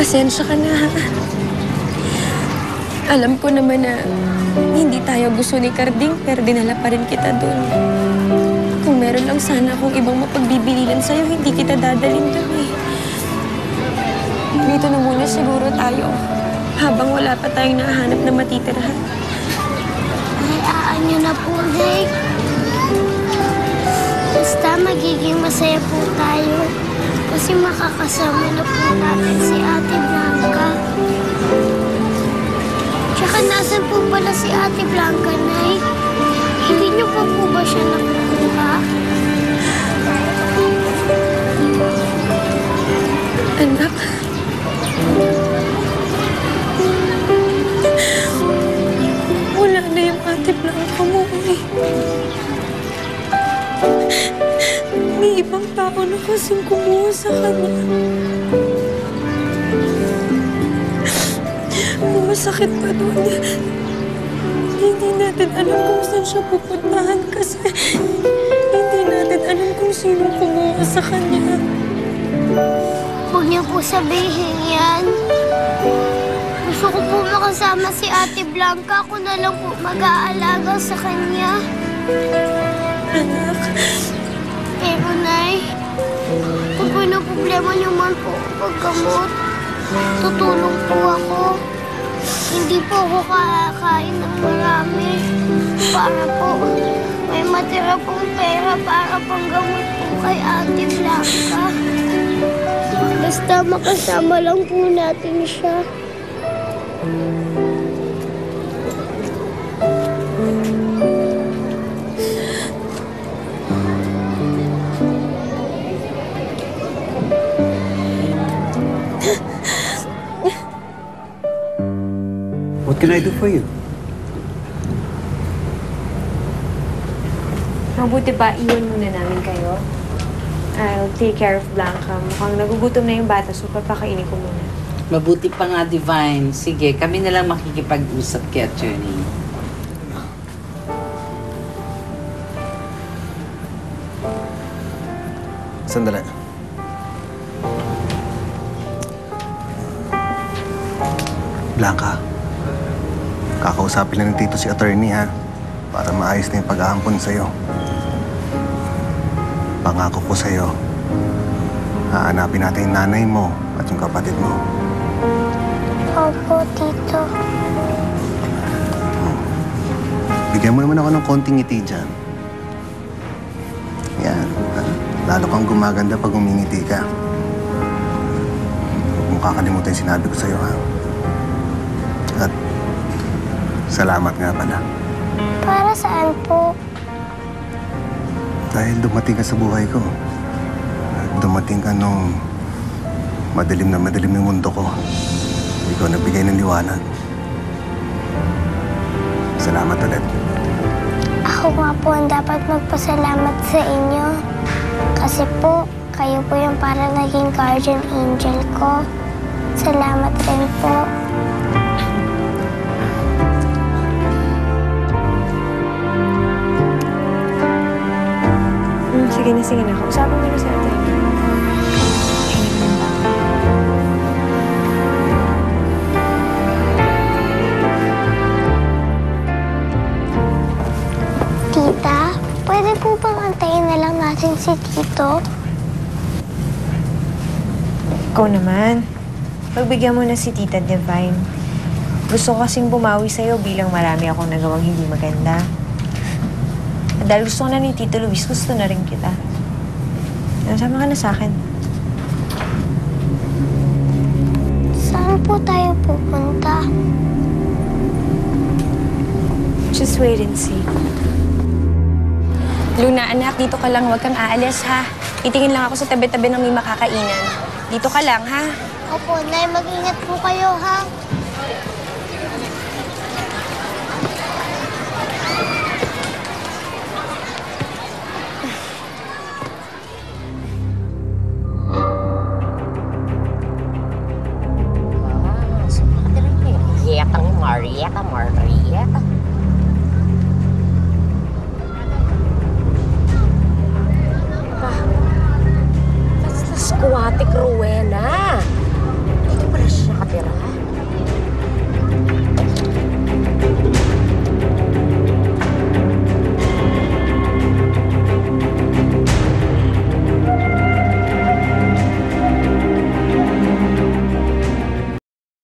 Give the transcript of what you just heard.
Pasensya ka na, ha? Alam ko naman na hindi tayo gusto ni Carding, pero dinala pa rin kita doon. Kung meron lang sana akong ibang mapagbibililan sa'yo, hindi kita dadalhin doon eh. Dito na muna siguro tayo, habang wala pa tayong nahanap na matitirahan. Hayaan niyo na po, Day. Basta magiging masaya po tayo. Kasi makakasama na po natin si Ate Blanca. Tsaka nasan po pala si Ate Blanca, Nay? Hindi niyo pa po ba siya nakukuha? Anak. Wala na yung Ate Blanca mo eh. May ibang tao na kasing kumuha sa kanya. Masakit pa doon. Hindi natin alam kung saan siya pupuntahan kasi hindi natin alam kung sino kumuha sa kanya. Huwag niyo po sabihin yan. Gusto ko po makasama si Ate Blanca. Ako na lang po mag-aalaga sa kanya. Anak. Pero, Nay, kung ano problema niyo man po paggamot, tutulong po ako. Hindi po ako kakain ng marami para po may matira pong pera para panggamot po kay Ate Blanca. Basta makasama lang po natin siya. What can I do for you? Mabuti pa, iwan muna namin kayo. I'll take care of Blanca. Mukhang nagugutom na yung bata, so papakainin ko muna. Mabuti pa nga, Divine. Sige, kami na lang makikipag-usap kay Attorney. Sandali. Blanca, kakausapin lang ng tito si attorney, ha? Para maayos na yung pag-aampon sa'yo. Pangako ko sa'yo, hahanapin natin yung nanay mo at yung kapatid mo. Opo, Tito. Bigyan mo naman ako ng konting ngiti dyan. Yan, ha? Lalo kang gumaganda pag umingiti ka. Huwag mong kakalimutan yung sinabi ko sa'yo, ha? At salamat nga pala. Para saan po? Dahil dumating ka sa buhay ko. Dumating ka nung madilim yung mundo ko. Ikaw nagbigay ng liwanag. Salamat ulit. Ako nga po ang dapat magpasalamat sa inyo. Kasi po, kayo po yung para naging guardian angel ko. Salamat rin po. Sige na. Usapin mo na si ate. Tita, pwede po bang antayin na lang natin si Tito? Ikaw naman. Pagbigyan mo na si Tita Divine. Gusto ko kasing bumawi sa'yo bilang marami akong nagawang hindi maganda. At dahil gusto ko na ni Tito Luis, gusto na rin kita. Nasama ka na sa akin. Saan po tayo pupunta? Just wait and see. Luna, anak, dito ka lang. Huwag kang aalis, ha? Titingin lang ako sa tabi-tabi ng may makakainan. Dito ka lang, ha? Opo, Nay, mag-ingat po kayo, ha? Marieta. That's the squattic Rowena.